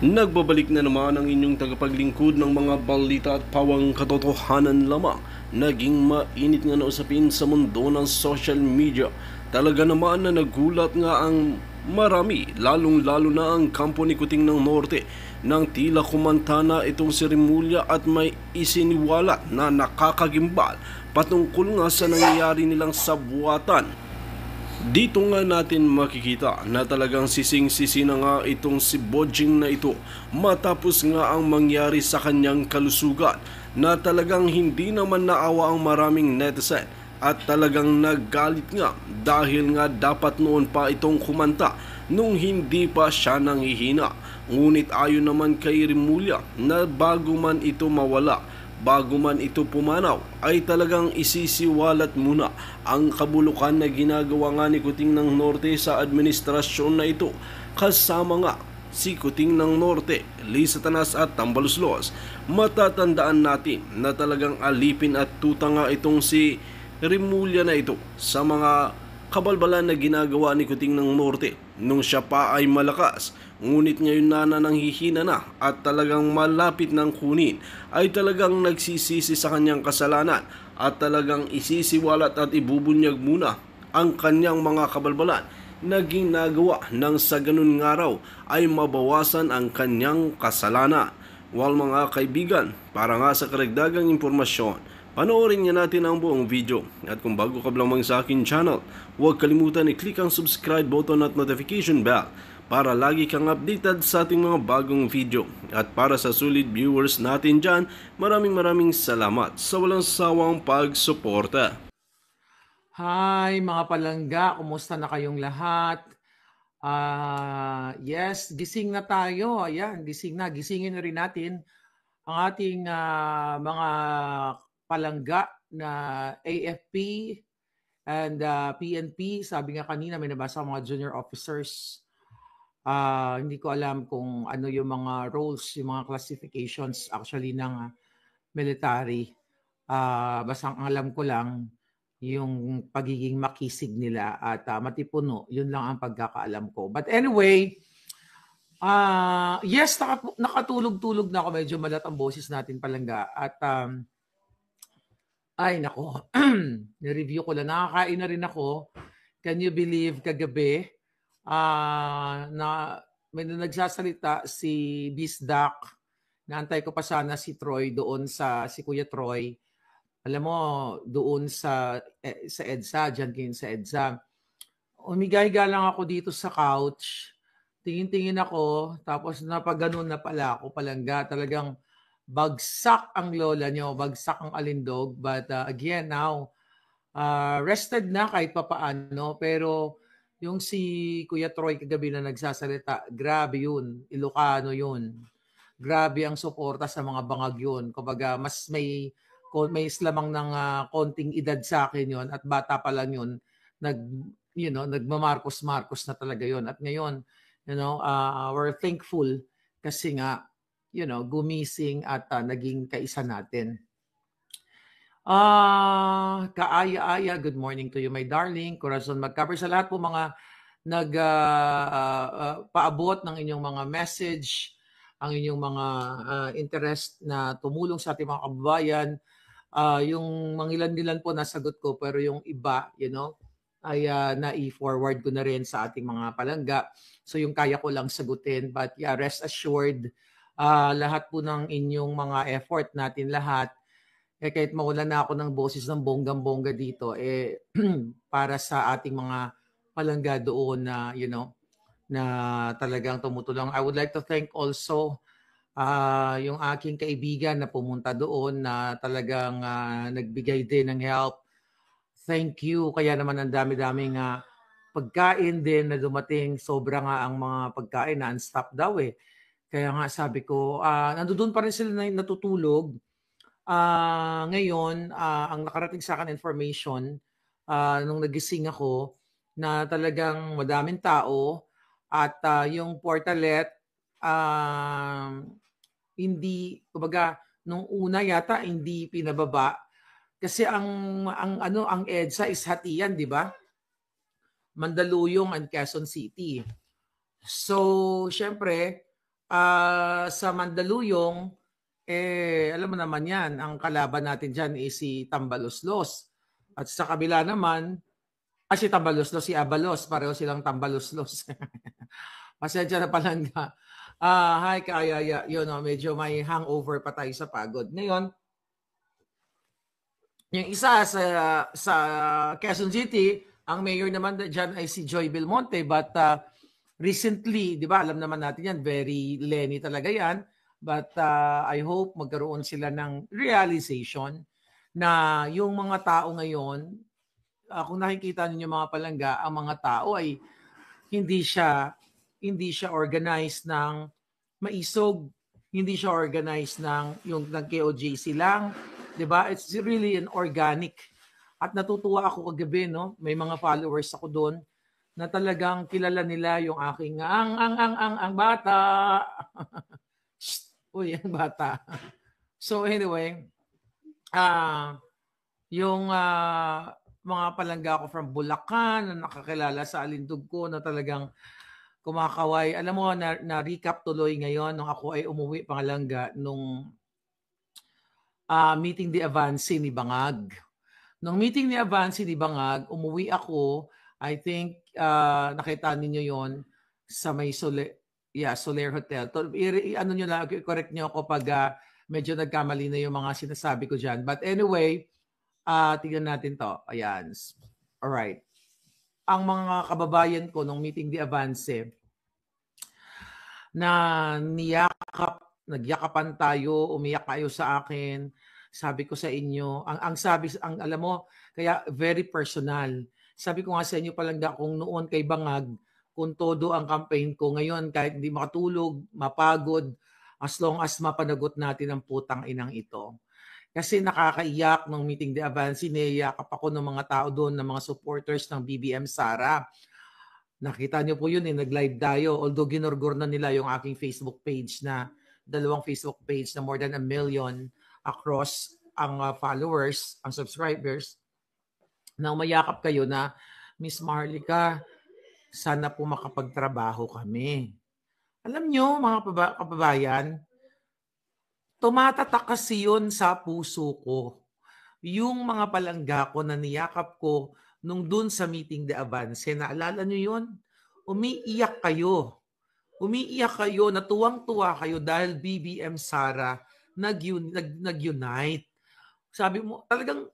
Nagbabalik na naman ang inyong tagapaglingkod ng mga balita at pawang katotohanan lamang. Naging mainit nga na usapin sa mundo ng social media. Talaga naman na nagulat nga ang marami, lalong-lalo na ang kampo ni Kuting ng Norte, nang tila kumanta na itong si Rimulya at may isiniwala na nakakagimbal patungkol nga sa nangyayari nilang sabuatan. Dito nga natin makikita na talagang sising-sisi na nga itong si Bojing na ito matapos nga ang mangyari sa kanyang kalusugan na talagang hindi naman naawa ang maraming netizen at talagang naggalit nga dahil nga dapat noon pa itong kumanta nung hindi pa siya nanghihina. Ngunit ayon naman kay Rimulya na bago man ito mawala, bago man ito pumanaw, ay talagang isisiwalat muna ang kabulukan na ginagawa nga ni Kuting ng Norte sa administrasyon na ito. Kasama nga si Kuting ng Norte, Lisa Tanas at Tambaluslos. Matatandaan natin na talagang alipin at tuta nga itong si Rimulya na ito sa mga kabalbalan na ginagawa ni Kuting ng Norte nung siya pa ay malakas. Ngunit ngayon na nanghihina na at talagang malapit ng kunin, ay talagang nagsisisi sa kanyang kasalanan at talagang isisiwalat at ibubunyag muna ang kanyang mga kabalbalan na ginagawa nang sa ganun nga raw ay mabawasan ang kanyang kasalanan. Well mga kaibigan, para nga sa karagdagang impormasyon, panoorin nga natin ang buong video. At kung bago ka lamang sa akin channel, huwag kalimutan i-click ang subscribe button at notification bell para lagi kang updated sa ating mga bagong video. At para sa sulit viewers natin dyan, maraming salamat sa walang sawang pagsuporta. Hi mga palangga, kumusta na kayong lahat? Yes, gising na tayo. Ayan, gising na. Gisingin na rin natin ang ating mga palangga na AFP and PNP. Sabi nga kanina, may nabasa mga junior officers. Hindi ko alam kung ano yung mga roles, yung mga classifications actually ng military. Basta ang alam ko lang, yung pagiging makisig nila at matipuno, yun lang ang pagkakaalam ko. But anyway, yes, nakatulog-tulog na ako. Medyo malat ang boses natin palangga. At ay nako, ni-review ko lang. Nakakain na rin ako. Can you believe kagabi na may nagsasalita si Bisdak. Naantay ko pa sana si Troy doon si Kuya Troy. Alam mo, doon sa EDSA, dyan kayo sa EDSA. Umiga-higa lang ako dito sa couch. Tingin-tingin ako, tapos napaganon na pala ako palangga. Talagang bagsak ang lola nyo, bagsak ang alindog. But again, now, rested na kahit papaano. Pero yung si Kuya Troy kagabi na nagsasalita, grabe yun. Ilocano yun. Grabe ang suporta sa mga bangag yun. Kumbaga, mas may islamang ng konting edad sa akin yon at bata pa lang yun, nagmamarkos na talaga yon. At ngayon, we're thankful kasi nga, gumising at naging kaisa natin. Kaaya-aya, good morning to you, my darling. Corazon Magcover sa lahat po mga paabot ng inyong mga message, ang inyong mga interest na tumulong sa ating mga kababayan. Yung mangilan-ilan po nasagot ko, pero yung iba, ay na-i-forward ko na rin sa ating mga palangga. So yung kaya ko lang sagutin. But yeah, rest assured, lahat po ng inyong mga effort natin lahat, kahit mawala na ako ng boses ng bonggang-bongga dito, para sa ating mga palangga doon na, na talagang tumutulong. I would like to thank also yung aking kaibigan na pumunta doon na talagang nagbigay din ng help. Thank you. Kaya naman ang dami-daming pagkain din na dumating. Sobra nga ang mga pagkain na unstop daw eh. Kaya nga sabi ko, nandoon pa rin sila na natutulog. Ngayon, ang nakarating sa akin information, nung nagising ako, na talagang madaming tao at yung portalet, hindi, kumbaga, nung una yata hindi pinababa kasi ang EDSA is hatian, di ba? Mandaluyong and Quezon City. So, syempre, Sa Mandaluyong, alam mo naman yan, ang kalaban natin dyan is si Tambaloslos. At sa kabila naman, si Tambaloslos, si Abalos, pareho silang Tambaloslos. Pasensya na palangga. Hi, Kayaya. Yun, medyo may hangover pa tayo sa pagod. Ngayon, yung isa sa Quezon City, ang mayor naman dyan ay si Joy Belmonte. But recently, di ba, alam naman natin yan, very Lenny talaga yan. But I hope magkaroon sila ng realization na yung mga tao ngayon, kung nakikita ninyo mga palangga, ang mga tao ay hindi siya organized ng maisog, hindi siya organized ng yung nag-KOJC lang, 'di ba? It's really an organic. At natutuwa ako kagabi, no? May mga followers ako doon na talagang kilala nila yung aking ang bata. Uy, ang bata. So anyway, yung mga palangga ko from Bulacan na nakakilala sa alindog ko na talagang kumakaway. Alam mo, na-recap tuloy ngayon nung ako ay umuwi pangalangga nung meeting di Avance ni Bangag. Nung meeting ni Avance ni Bangag, umuwi ako, I think, nakita ninyo yon sa may Soler Hotel. Ano nyo lang, correct nyo ako pag medyo nagkamali na yung mga sinasabi ko dyan. But anyway, tignan natin to. Ayan. Alright. Ang mga kababayan ko nung meeting di Avance na nagyakapan tayo, umiyak kayo sa akin. Sabi ko sa inyo, ang alam mo, kaya very personal. Sabi ko nga sa inyo palangga kung noon kay Bangag, kung todo ang campaign ko ngayon, kahit hindi makatulog, mapagod, as long as mapanagot natin ang putang inang ito. Kasi nakakaiyak nung meeting de Avance, niyayakap ako ng mga tao doon, ng mga supporters ng BBM Sara. Nakita niyo po yun, nag-live tayo. Although ginorgor na nila yung aking Facebook page na, dalawang Facebook page na more than 1 million across ang followers, ang subscribers, na umayakap kayo na, Miss Marlica, sana po makapagtrabaho kami. Alam niyo, mga kababayan, tumatatak kasi yun sa puso ko. Yung mga palangga ko na niyakap ko nung dun sa meeting de Avance, naalala nyo yun? Umiiyak kayo. Umiiyak kayo, natuwang-tuwa kayo dahil BBM Sara nag-unite. Sabi mo, talagang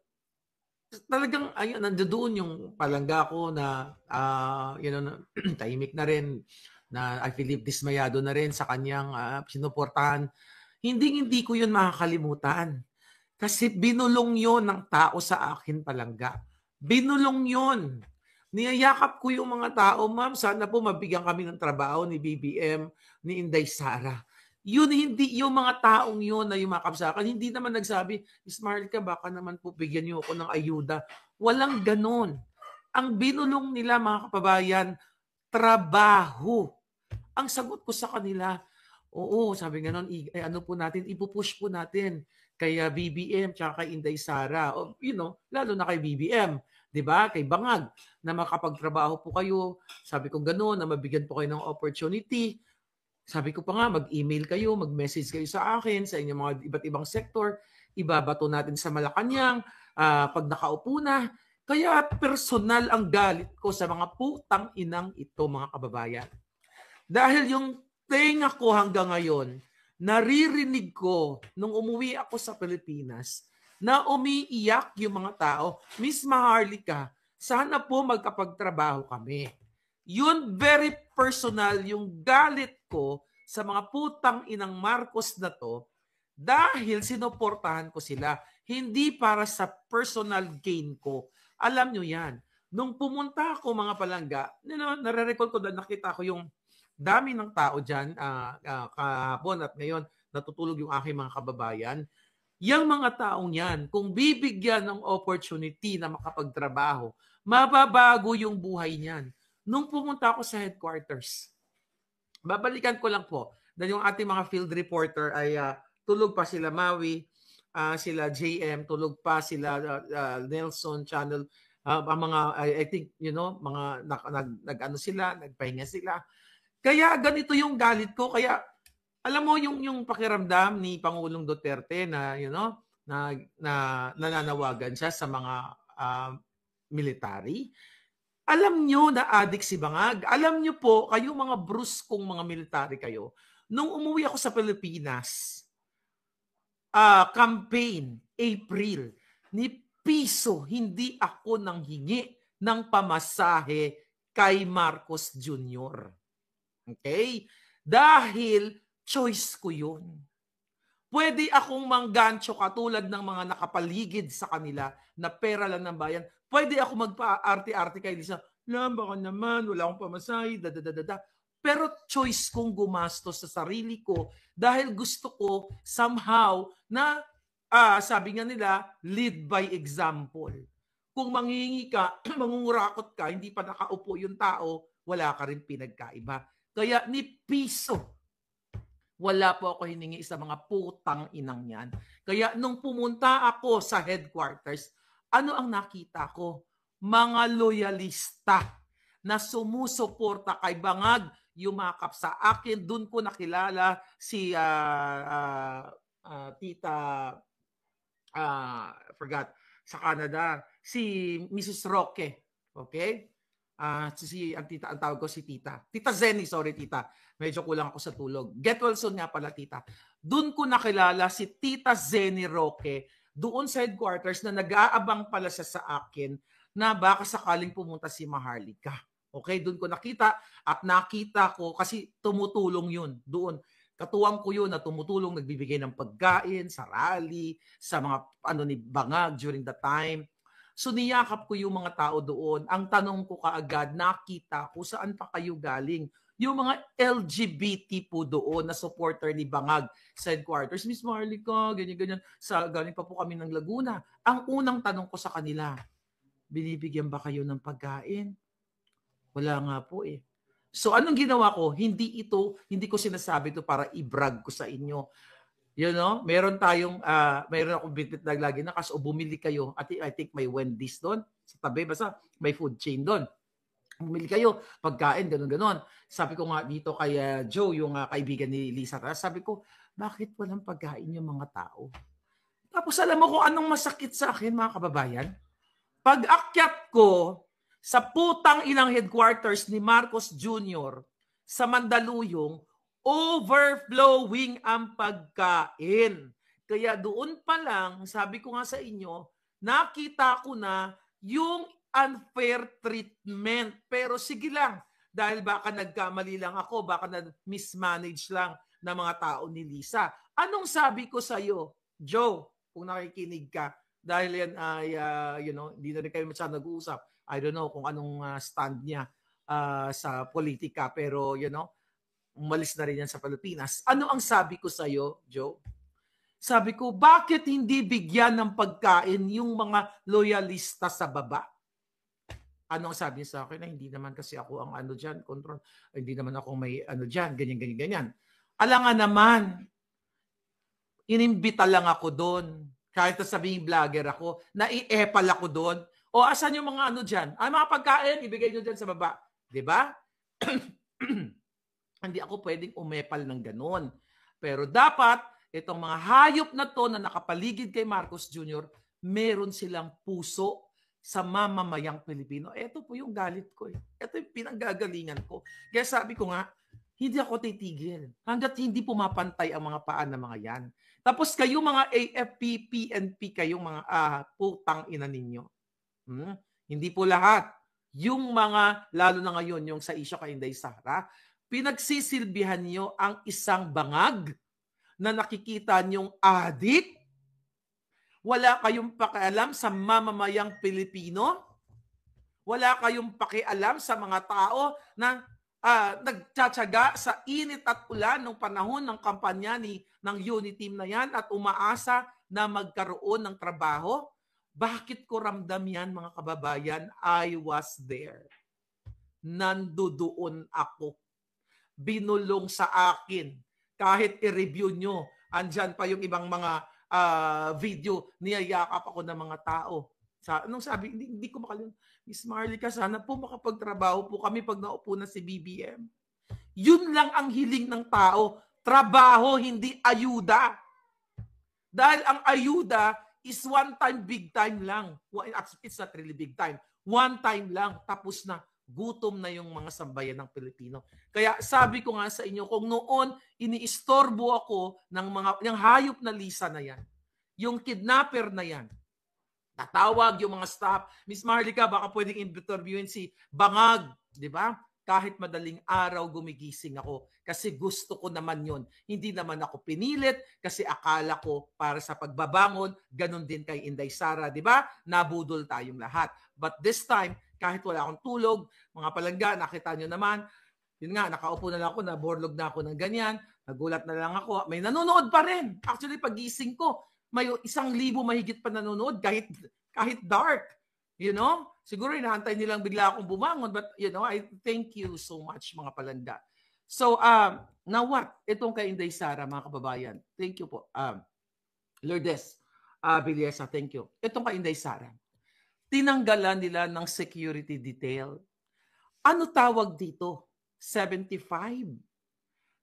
ayun, nandoon yung palangga ko na tahimik na rin, na I believe dismayado na rin sa kanyang sinuportahan. Hindi ko yun makakalimutan. Kasi binulong yon ng tao sa akin palangga. Binulong yon. Niyayakap ko yung mga tao, ma'am, sana po mabigyan kami ng trabaho ni BBM, ni Inday Sara. Yun, hindi yung mga taong yun na yumakap sa akin. Hindi naman nagsabi, Miss Marlica, baka naman po bigyan niyo ako ng ayuda. Walang ganon. Ang binulong nila, mga kababayan, trabaho. Ang sagot ko sa kanila, oo, sabi ganon, ano po natin, ipupush po natin kay BBM tsaka kay Inday Sara. O, lalo na kay BBM. 'Di ba? Kay Bangag na makapagtrabaho po kayo. Sabi ko gano'n, na mabigyan po kayo ng opportunity. Sabi ko pa nga, mag-email kayo, mag-message kayo sa akin, sa inyong mga iba't ibang sektor. Ibabato natin sa Malacanang pag nakaupo na. Kaya personal ang galit ko sa mga putang inang ito, mga kababayan. Dahil yung tenga ko hanggang ngayon, naririnig ko nung umuwi ako sa Pilipinas, na umiiyak yung mga tao, Miss Maharlika, sana po magkapagtrabaho kami. Yun, very personal yung galit ko sa mga putang inang Marcos na to dahil sinuportahan ko sila. Hindi para sa personal gain ko. Alam nyo yan. Nung pumunta ako mga palangga, nare-recall ko na nakita ko yung dami ng tao dyan kahapon at ngayon natutulog yung aking mga kababayan. Yang mga taong yan, kung bibigyan ng opportunity na makapagtrabaho, mababago yung buhay niyan. Nung pumunta ako sa headquarters, babalikan ko lang po, dahil yung ating mga field reporter ay tulog pa sila Maui, sila JM, tulog pa sila Nelson Channel, ang mga, I think, mga nag-ano sila, nagpahinga sila. Kaya ganito yung galit ko, kaya Alam mo yung pakiramdam ni Pangulong Duterte na na nananawagan siya sa mga military. Alam nyo na adik si Bangag. Alam nyo po, kayo mga bruskong mga military kayo, nung umuwi ako sa Pilipinas, campaign, April, ni piso hindi ako nanghingi ng pamasahe kay Marcos Jr. Okay? Dahil choice ko yun. Pwede akong manggancho katulad ng mga nakapaligid sa kanila na pera lang ng bayan. Pwede ako magpa-arte-arte kay Lisa. Baka naman, wala akong pamasahe, Pero choice kong gumastos sa sarili ko dahil gusto ko somehow na, sabi nga nila, lead by example. Kung manghingi ka, mangungurakot ka, hindi pa nakaupo yung tao, wala ka rin pinagkaiba. Kaya ni piso, wala po ako hiningi sa mga putang inang yan. Kaya nung pumunta ako sa headquarters, ano ang nakita ko? Mga loyalista na sumusuporta kay Bangag, yumakap sa akin. Doon ko nakilala si Tita, forgot, sa Canada, si Mrs. Roque. Okay? Ang tawag ko si Tita. Tita Zenny, sorry Tita. Medyo kulang ako sa tulog. Get well soon nga pala, Tita. Doon ko nakilala si Tita Zenny Roque doon sa headquarters na nag-aabang pala siya sa akin na baka sakaling pumunta si Maharlika. Okay, doon ko nakita at nakita ko kasi tumutulong yun doon. Katuwang ko yun na tumutulong, nagbibigay ng pagkain sa rally, sa mga ni Bangag during the time. So niyakap ko yung mga tao doon. Ang tanong ko kaagad, nakita ko saan pa kayo galing. Yung mga LGBT po doon na supporter ni Bangag sa headquarters. Miss Maharlika, ganyan-ganyan. Galing pa po kami ng Laguna. Ang unang tanong ko sa kanila, binibigyan ba kayo ng pagkain? Wala nga po eh. So anong ginawa ko? Hindi ko sinasabi ito para i-brag ko sa inyo. Meron akong bitbit na lagi na kasi bumili kayo. I think may Wendy's doon sa tabi, basta may food chain doon. Bumili kayo, pagkain, gano'n. Sabi ko nga dito kay Joe, yung kaibigan ni Lisa, sabi ko, bakit walang pagkain yung mga tao? Tapos alam mo kung anong masakit sa akin, mga kababayan? Pag-akyat ko sa putang inang headquarters ni Marcos Jr. sa Mandaluyong, overflowing ang pagkain. Kaya doon pa lang, sabi ko nga sa inyo, nakita ko na yung unfair treatment. Pero sige lang, dahil baka nagkamali lang ako, baka na-mismanage lang ng mga tao ni Lisa. Anong sabi ko sa iyo, Joe, kung nakikinig ka, dahil yan ay, hindi na rin kayo masyadong nag-uusap. I don't know kung anong stand niya sa politika, pero umalis na rin yan sa Pilipinas. Ano ang sabi ko sa iyo, Joe? Sabi ko, bakit hindi bigyan ng pagkain yung mga loyalista sa baba? Ano ang sabi niya sa akin? Na hindi naman kasi ako ang dyan, control. Hindi naman ako may dyan, ganyan. Alangan naman, inimbita lang ako doon. Kahit sabihin vlogger ako, naiepal ako doon. O asan yung mga dyan? Mga pagkain, ibigay nyo dyan sa baba. Diba? Hindi ako pwedeng umepal ng ganon. Pero dapat, itong mga hayop na to na nakapaligid kay Marcos Jr., meron silang puso sa mamamayang Pilipino. Ito po yung galit ko. Ito yung pinanggagalingan ko. Kaya sabi ko nga, hindi ako titigil. Hanggat hindi pumapantay ang mga paan ng mga yan. Tapos kayo mga AFP, PNP, kayong mga putang ina ninyo. Hindi po lahat. Yung mga, lalo na ngayon, yung sa isyo kay Inday Sara, pinagsisilbihan nyo ang isang Bangag na nakikita nyong adik. Wala kayong pakialam sa mamamayang Pilipino. Wala kayong pakialam sa mga tao na nagtsatsaga sa init at ulan ng panahon ng kampanya ng Uniteam na yan at umaasa na magkaroon ng trabaho. Bakit ko ramdam yan, mga kababayan? I was there. Nandoon ako. Binulong sa akin. Kahit i-review nyo, andyan pa yung ibang mga video, niyayakap ako ng mga tao. Anong sabi? Hindi ko makalimutan. Miss Maharlika, sana po makapagtrabaho po kami pag naupo na si BBM. Yun lang ang hiling ng tao. Trabaho, hindi ayuda. Dahil ang ayuda is one time, big time lang. It's not really big time. One time lang, tapos na. Gutom na yung mga sambayan ng Pilipino. Kaya sabi ko nga sa inyo, kung noon iniistorbo ako ng hayop na Lisa na yan, yung kidnapper na yan, tatawag yung mga staff, Miss Marlica, baka pwedeng interviewin si Bangag, di ba? Kahit madaling araw gumigising ako kasi gusto ko naman yon. Hindi naman ako pinilit kasi akala ko para sa pagbabangon, ganun din kay Inday Sara, di ba? Nabudol tayong lahat. But this time, kahit wala akong tulog, mga palangga, nakita nyo naman, yun nga, nakaupo na lang ako, naborlog na ako ng ganyan, nagulat na lang ako, may nanonood pa rin. Actually, pagising ko, may 1,000 mahigit pa nanonood kahit dark. You know? Siguro inaantay nilang bigla akong bumangon, but you know, I thank you so much mga palangga. So, now what? Itong kay Inday Sara, mga kababayan. Thank you po. Lourdes Villesa, thank you. Itong kay Inday Sara. Tinanggalan nila ng security detail. Ano tawag dito? 75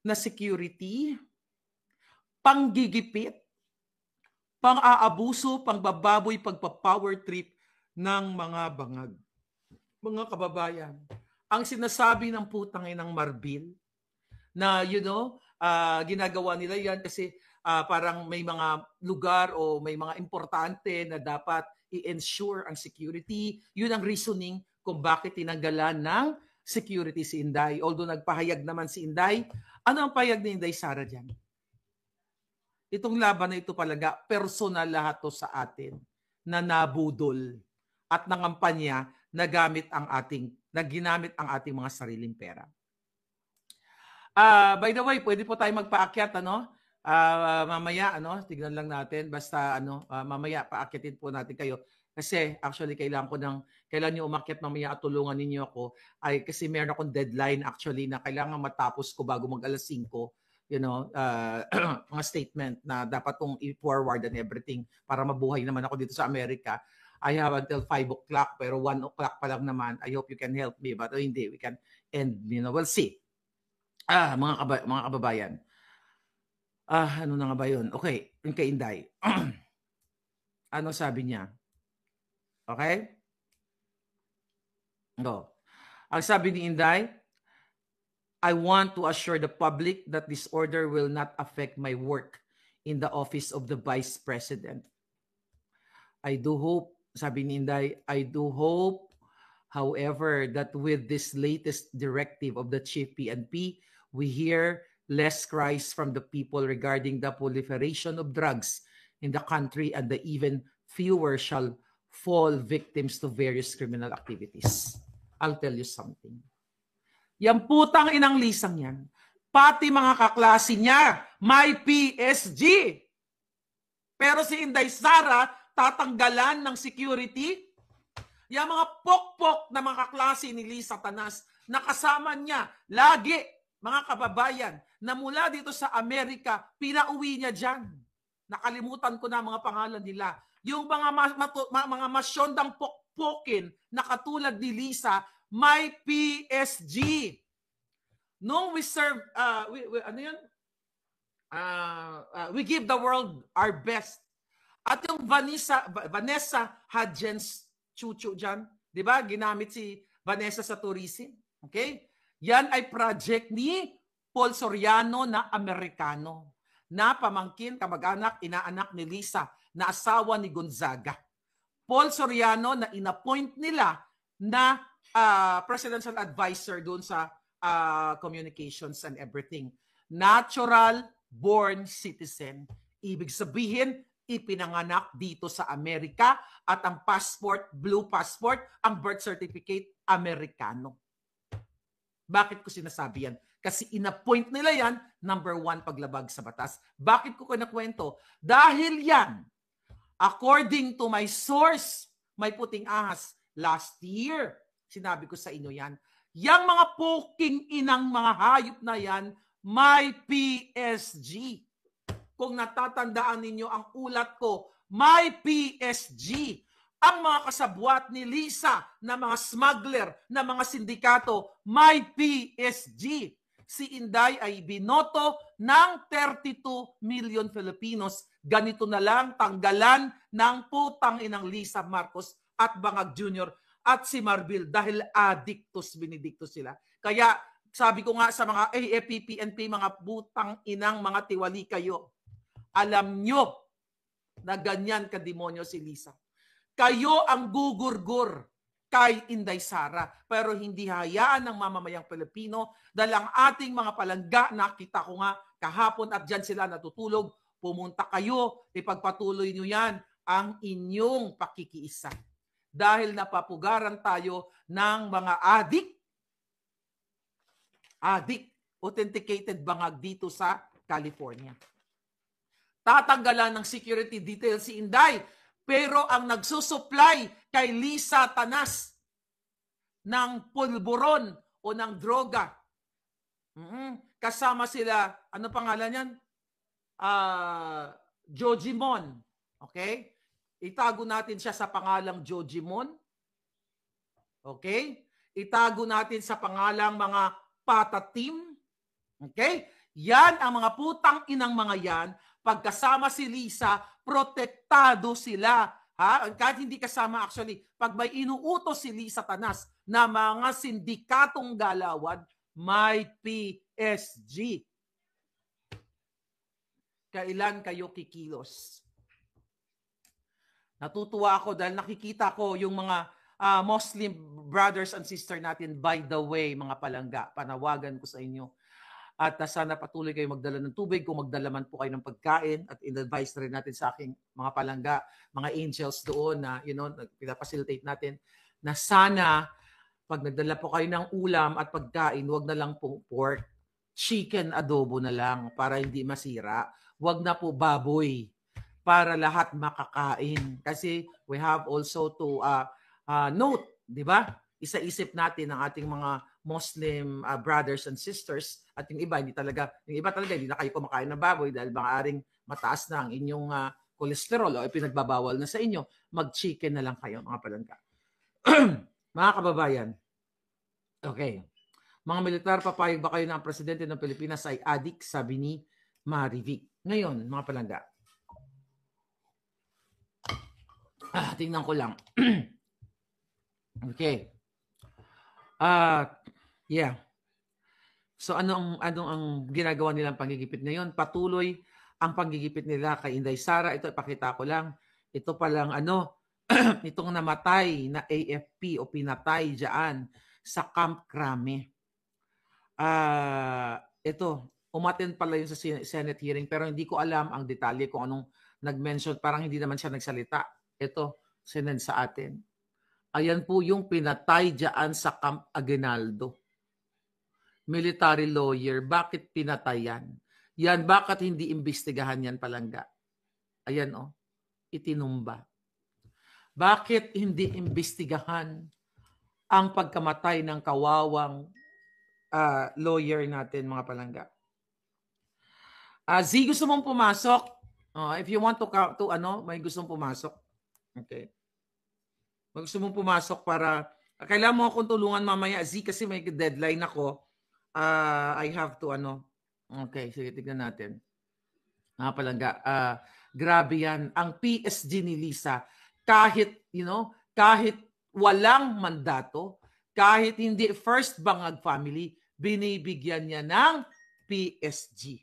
na security? Panggigipit? Pang-aabuso, pangbababoy, pagpa-power trip ng mga bangag. Mga kababayan, ang sinasabi ng putang inang Marbil na ginagawa nila yan kasi parang may mga lugar o may mga importante na dapat i-ensure ang security. Yun ang reasoning kung bakit tinanggalan ng security si Inday. Although nagpahayag naman si Inday, ano ang pahayag ni Inday Sara dyan? Itong laban na ito palaga, personal lahat to sa atin na nabudol at nangampanya na ginamit ang ating mga sariling pera. By the way, pwede po tayo magpaakyat, mamaya, tignan lang natin, basta, mamaya paakyatin po natin kayo. Kasi, actually, kailan nyo umakyat mamaya at tulungan ninyo ako, ay kasi meron akong deadline, actually, na kailangan matapos ko bago mag-alas 5, mga statement na dapat kong i-forward and everything para mabuhay naman ako dito sa Amerika. I have until 5 o'clock, pero 1 o'clock pa lang naman. I hope you can help me, but hindi, we can end, we'll see. Mga kababayan. Ano na nga ba yun? Okay, yung kay Inday. Ano sabi niya? Okay? No. Ang sabi ni Inday, I want to assure the public that this order will not affect my work in the office of the Vice President. I do hope, sabi ni Inday, I do hope, however, that with this latest directive of the Chief PNP, we hear less cries from the people regarding the proliferation of drugs in the country and the even fewer shall fall victims to various criminal activities. I'll tell you something. Yang putang inang Lisang yan, pati mga kaklase niya, may PSG. Pero si Inday Sara, tatanggalan ng security. Yung mga pokpok na mga kaklase ni Lisa Tanas, nakasama niya, lagi, mga kababayan, na mula dito sa Amerika, pinauwi niya dyan. Nakalimutan ko na mga pangalan nila. Yung mga masyondang pokpokin na katulad ni Lisa, may PSG. Nung we serve, we give the world our best. At yung Vanessa Hudgens Chuchu dyan, di ba? Ginamit si Vanessa sa tourism. Okay? Yan ay project ni Paul Soriano na Amerikano, na pamangkin, kamag-anak, inaanak ni Lisa, na asawa ni Gonzaga. Paul Soriano na inappoint nila na presidential advisor doon sa communications and everything. Natural born citizen. Ibig sabihin, ipinanganak dito sa Amerika at ang passport, blue passport, ang birth certificate, Amerikano. Bakit ko sinasabi yan? Kasi inappoint nila yan, number 1, paglabag sa batas. Bakit ko kinakwento? Dahil yan, according to my source, may puting ahas, last year, sinabi ko sa inyo yan, yang mga poking inang mga hayop na yan, may PSG. Kung natatandaan ninyo ang ulat ko, may PSG. Ang mga kasabwat ni Lisa na mga smuggler, na mga sindikato, may PSG. si Inday ay binoto ng 32 million Filipinos. Ganito na lang, tanggalan ng putang inang Lisa Marcos at Bangag Jr. at si Marbil dahil addictus benedictus sila. Kaya sabi ko nga sa mga AFP, PNP, mga putang inang mga tiwali kayo, alam nyo na ganyan kademonyo si Lisa. Kayo ang gugurgur kay Inday Sara, pero hindi hayaan ng mamamayang Pilipino dahil ang ating mga palangga, nakita ko nga kahapon at dyan sila natutulog, pumunta kayo, ipagpatuloy nyo yan ang inyong pakikiisa. Dahil napapugaran tayo ng mga authenticated bangag dito sa California. Tatanggalan ng security details si Inday, pero ang nagsusupply kay Lisa Tanas ng pulburon o ng droga, kasama sila, ano pangalan yan? Jojimon. Okay? Itago natin siya sa pangalang Jojimon. Okay? Itago natin sa pangalang mga patatim. Okay? Yan ang mga putang inang mga yan. Pagkasama si Lisa, protektado sila. Ha? Kahit hindi kasama actually, pag may inuutos si Lisa Tanas na mga sindikatong galawan, may PSG. Kailan kayo kikilos? Natutuwa ako dahil nakikita ko yung mga Muslim brothers and sisters natin. By the way, mga palangga, panawagan ko sa inyo. At sana patuloy kayo magdala ng tubig kung magdala man po kayo ng pagkain. At in-advise rin natin sa aking mga palangga, mga angels doon na, pinapacilitate natin na sana pag nagdala po kayo ng ulam at pagkain, wag na lang pong pork, chicken adobo na lang para hindi masira. Wag na po baboy para lahat makakain. Kasi we have also to note, di ba? Isa-isip natin ang ating mga Muslim brothers and sisters at yung iba talaga hindi na kayo kumakain ng baboy dahil maaaring mataas na ang inyong cholesterol o ipinagbabawal na sa inyo. Mag-chicken na lang kayo, mga palangga. Mga kababayan, okay. Mga militar, papayag ba kayo na ang presidente ng Pilipinas ay adik, sabi ni Marivic. Ngayon, mga palangga, tingnan ko lang. Okay. Yeah. So ano ang ginagawa nilang panggigipit ngayon? Patuloy ang panggigipit nila kay Inday Sara. Ito ipakita ko lang. Ito palang itong namatay na AFP o pinatay diyan sa Camp Crame. Ito, umattend pala yun sa Senate hearing pero hindi ko alam ang detalye kung anong nag-mention. Parang hindi naman siya nagsalita. Ito, sinend sa atin. Ayan po yung pinatay diyan sa Camp Aguinaldo. Military lawyer, bakit pinatay yan? Yan, bakit hindi imbestigahan yan, palangga? Ayan itinumba. Bakit hindi imbestigahan ang pagkamatay ng kawawang lawyer natin, mga palangga? Z, gusto mong pumasok? If you want to may gustong pumasok. Okay. Gusto mong pumasok para kailangan mo akong tulungan mamaya, Z, kasi may deadline ako. I have to Okay, sige, tignan natin. Palangga, grabe yan. Ang PSG ni Lisa, kahit walang mandato, kahit hindi first Bangag family, binibigyan niya ng PSG.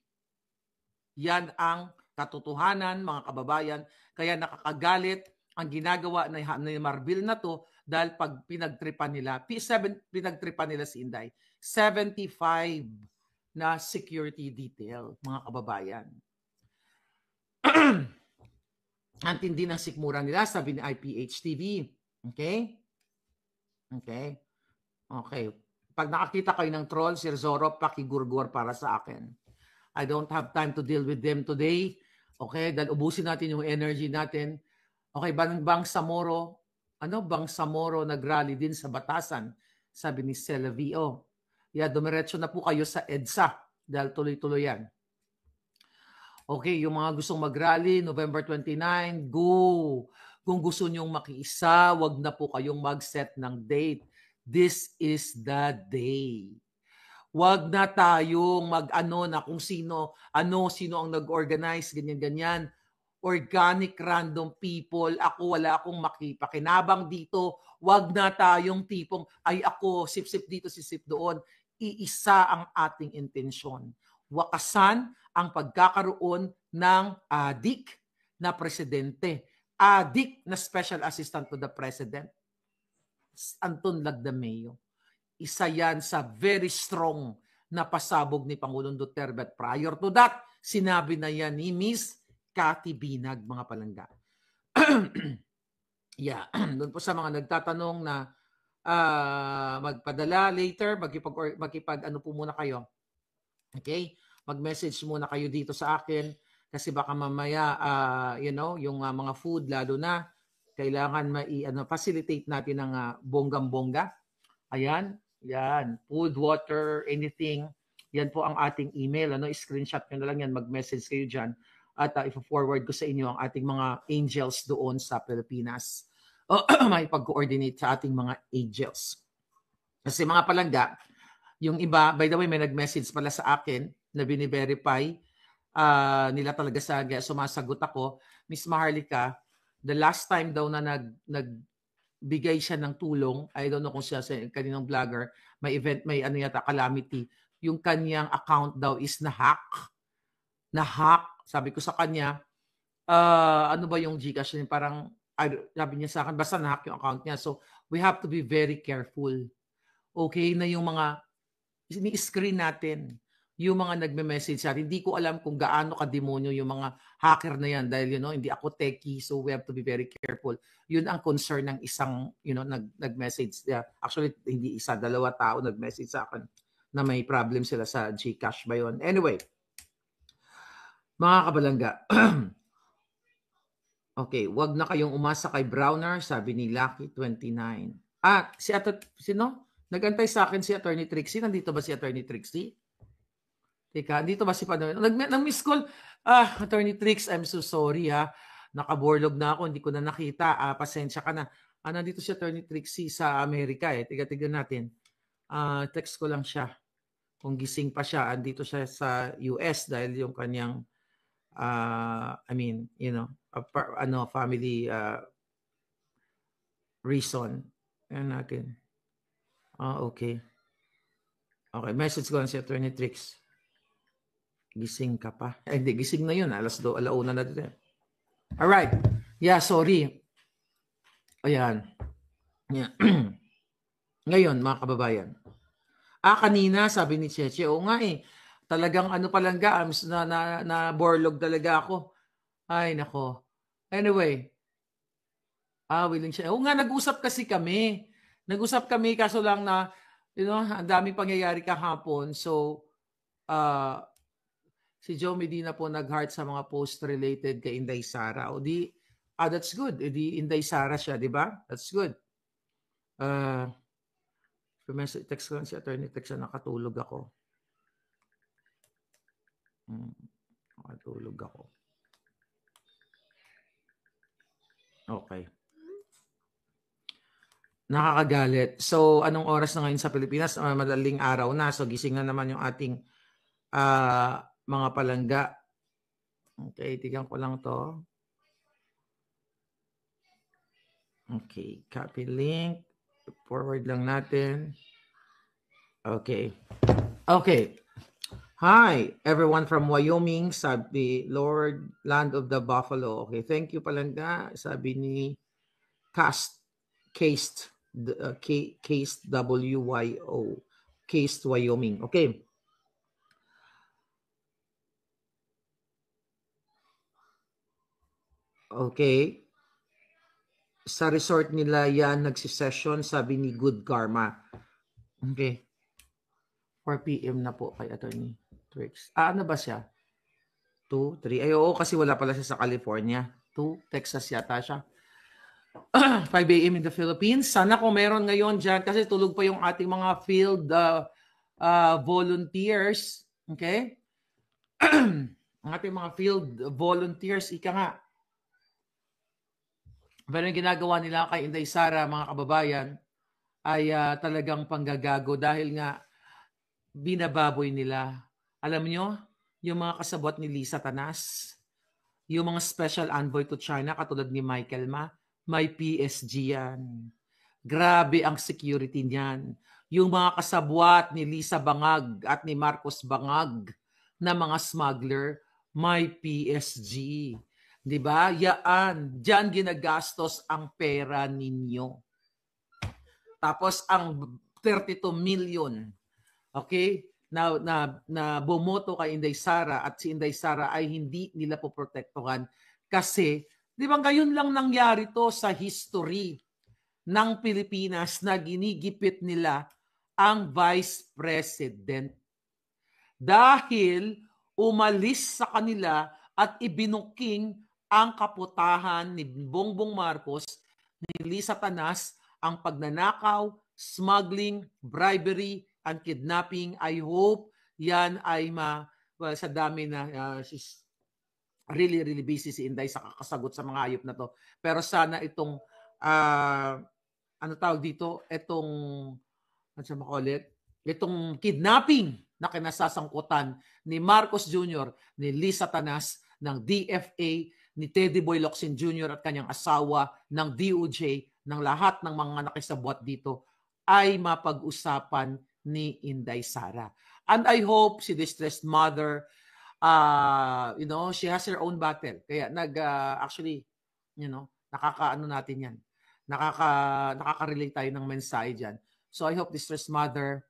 Yan ang katotohanan, mga kababayan. Kaya nakakagalit ang ginagawa ni Marbil na to dahil pag pinagtripan nila si Inday, 75 na security detail, mga kababayan. Ang tindi ng sikmura nila, sabi ni IPH TV. Okay? Okay. Okay. Pag nakakita kayo ng troll, Sir Zorro, pakigurgur para sa akin. I don't have time to deal with them today. Okay? Dahil ubusin natin yung energy natin. Okay, Bangsamoro nagrally din sa Batasan, sabi ni Cela V.O. Dumiretso na po kayo sa EDSA dahil tuloy-tuloy yan. Okay, yung mga gustong mag-rally, November 29, go! Kung gusto nyong makiisa, wag na po kayong mag-set ng date. This is the day. Wag na tayong mag-ano na kung sino ang nag-organize, ganyan-ganyan. Organic random people, ako wala akong makipakinabang dito. Wag na tayong tipong, ay ako, sip-sip dito, sip-sip doon. Iisa ang ating intensyon. Wakasan ang pagkakaroon ng adik na presidente. Adik na special assistant to the president. Anton Lagdameo. Isa yan sa very strong na pasabog ni Pangulong Duterte. But prior to that, sinabi na yan ni Miss Cathy Binag, mga palangga. Yeah, doon po sa mga nagtatanong na magpadala later, makipag ano po muna kayo. Okay? Mag-message muna kayo dito sa akin kasi baka mamaya, yung mga food, lalo na, kailangan facilitate natin ng bonggam-bongga. Ayan, yan. Food, water, anything. Yan po ang ating email. Screenshot nyo na lang yan. Mag-message kayo dyan. At i-forward ko sa inyo ang ating mga angels doon sa Pilipinas. May pag-coordinate sa ating mga angels. Kasi mga palangga, yung iba, by the way, may nag-message pala sa akin na bini-verify nila talaga sumasagot ako. Miss Maharlika, the last time daw na nagbigay siya ng tulong, I don't know kung siya sa kaninong vlogger, may event, may calamity, yung kanyang account daw is na-hack. Sabi ko sa kanya, ano ba yung GCash? Parang, sabi niya sa akin, basta na-hack yung account niya. So, we have to be very careful. Okay na yung mga, ni-screen natin, yung mga nagme-message sa atin. Hindi ko alam kung gaano ka-demonyo yung mga hacker na yan dahil, hindi ako techie, so we have to be very careful. Yun ang concern ng isang, nag-message. Yeah. Actually, hindi isa, 2 tao nag-message sa akin na may problem sila sa GCash ba yun. Anyway, mga kabalangga, okay, wag na kayong umasa kay Browner, sabi ni Lucky29. Sino? Nagantay sa akin si Attorney Trixie. Nandito ba si Attorney Trixie? Teka, dito ba si Panoy? Nag-miss call. Attorney Trix, I'm so sorry ha. Nakaborlog na ako, hindi ko na nakita. Pasensya ka na. Nandito si Attorney Trixie sa Amerika eh. Tiga-tiga natin. Text ko lang siya. Kung gising pa siya, andito siya sa US dahil yung kanyang family reason. Ayan natin. Okay. Okay, message ko lang si Attorney Trix. Gising ka pa? Hindi, gising na yun. Alauna na dito. Alright. Yeah, sorry. Ayan. Yeah. Ngayon, mga kababayan. Kanina, sabi ni Cheche, nga eh. Talagang palangga, na borlog talaga ako. Ay, nako. Anyway. Willing siya. Nga, nag-usap kasi kami. Nag-usap kami, kaso lang na, ang daming pangyayari kahapon. So, si Joe Medina po nag-heart sa mga post related kay Inday Sara. That's good. Di Inday Sara siya, di ba? That's good. Text ko lang si Attorney Text na nakatulog ako. Nakatulog ako. Okay. Nakakagalit. So, anong oras na ngayon sa Pilipinas? Madaling araw na. So, gising na naman yung ating mga palangga. Okay, tignan ko lang to. Okay, copy link. Forward lang natin. Okay. Okay. Hi, everyone from Wyoming. Sabi, Lord, land of the buffalo. Okay, thank you palangga. Sabi ni Cased WYO. Cased Wyoming. Okay. Okay. Sa resort nila yan nagsisession, sabi ni Good Karma. Okay. 4 p.m. na po kay Attorney Trix. Ano ba siya? 2, 3. Ay, oo, kasi wala pala siya sa California. 2, Texas yata siya. 5 a.m. in the Philippines. Sana kung meron ngayon dyan, kasi tulog pa yung ating mga field volunteers. Okay? Ang ating mga field volunteers, ika nga. Pero yung ginagawa nila kay Inday Sara, mga kababayan, ay talagang panggagago dahil nga binababoy nila. Alam nyo, yung mga kasabwat ni Lisa Tanas, yung mga special envoy to China katulad ni Michael Ma, may PSG yan. Grabe ang security niyan. Yung mga kasabwat ni Lisa Bangag at ni Marcos Bangag na mga smuggler, may PSG. 'Di ba? Yaan, diyan ginagastos ang pera ninyo. Tapos ang 32 million, okay, na bumoto kay Inday Sara at si Inday Sara ay hindi nila poprotektuhan kasi 'di ba ngayon lang nangyari to sa history ng Pilipinas na ginigipit nila ang Vice President dahil umalis sa kanila at ibinuking ang kaputahan ni Bongbong Marcos, ni Lisa Tanas, ang pagnanakaw, smuggling, bribery, and kidnapping. I hope yan ay sa dami na she's really busy si Inday sa kakasagot sa mga ayop na to. Pero sana itong ano tawag dito, itong kidnapping na kinasasangkutan ni Marcos Jr., ni Lisa Tanas, ng DFA, ni Teddy Boy Locsin Jr. at kanyang asawa, ng DOJ, ng lahat ng mga nakisabwat dito ay mapag-usapan ni Inday Sara. And I hope si distressed mother, she has her own battle. Kaya actually, nakakaano natin yan. Nakaka-relate tayo ng mensahe dyan. So I hope distressed mother,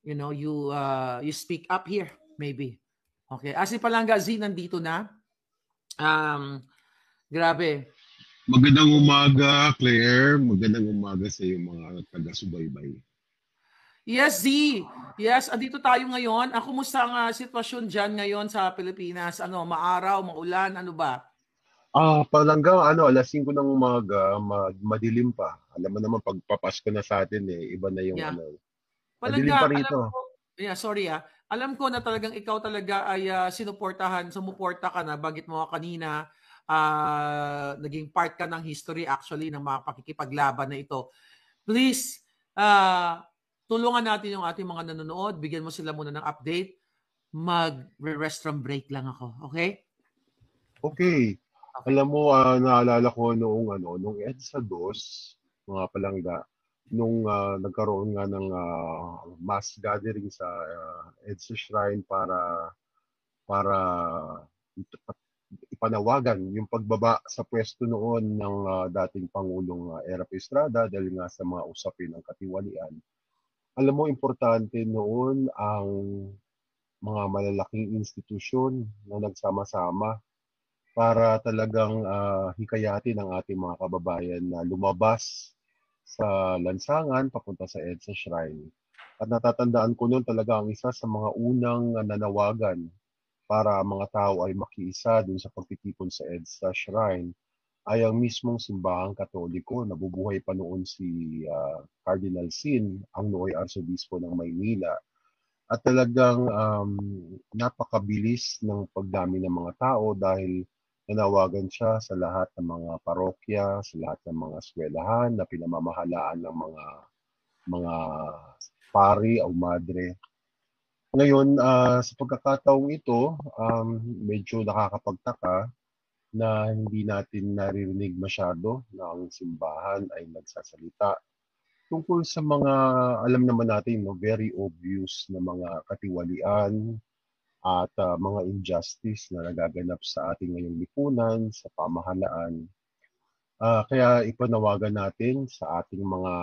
you speak up here, maybe. Okay. Si Palangga Z nandito na. Grabe. Magandang umaga, Claire. Magandang umaga sa iyo mga taga-subaybay. Yes, Z. Yes, andito tayo ngayon. Kumusta ang sitwasyon dyan ngayon sa Pilipinas? Maaraw, maulan, ano ba? Palangga, alas 5 ng umaga, madilim pa. Alam mo naman, pagpapasko na sa atin, iba na yung madilim pa rito. Alam ko na talagang ikaw talaga ay sumuporta ka na, bagit mo kanina, naging part ka ng history actually ng mga pakikipaglaban na ito. Please, tulungan natin yung ating mga nanonood, bigyan mo sila muna ng update. Mag-restroom break lang ako, okay? Okay. Alam mo, naalala ko nung EDSA 2, mga palangga, nung nagkaroon nga ng mass gathering sa EDSA Shrine para ipanawagan yung pagbaba sa pwesto noon ng dating Pangulong Erap Estrada dahil nga sa mga usapin ng katiwalian. Alam mo, importante noon ang mga malalaking institusyon na nagsama-sama para talagang hikayatin ang ating mga kababayan na lumabas sa lansangan papunta sa EDSA Shrine. At natatandaan ko noon talaga ang isa sa mga unang nanawagan para mga tao ay makiisa dun sa pagtitipon sa EDSA Shrine ay ang mismong simbahang Katoliko. Nabubuhay pa noon si Cardinal Sin, ang nooy Arsobispo ng Maynila. At talagang napakabilis ng pagdami ng mga tao dahil nanawagan siya sa lahat ng mga parokya, sa lahat ng mga eskwelahan na pinamamahalaan ng mga pari o madre. Ngayon, sa pagkakataong ito, medyo nakakapagtaka na hindi natin naririnig masyado na ang simbahan ay nagsasalita tungkol sa mga, alam naman natin, very obvious na mga katiwalian at mga injustice na nagaganap sa ating ngayong lipunan, sa pamahalaan. Kaya ipanawagan natin sa ating mga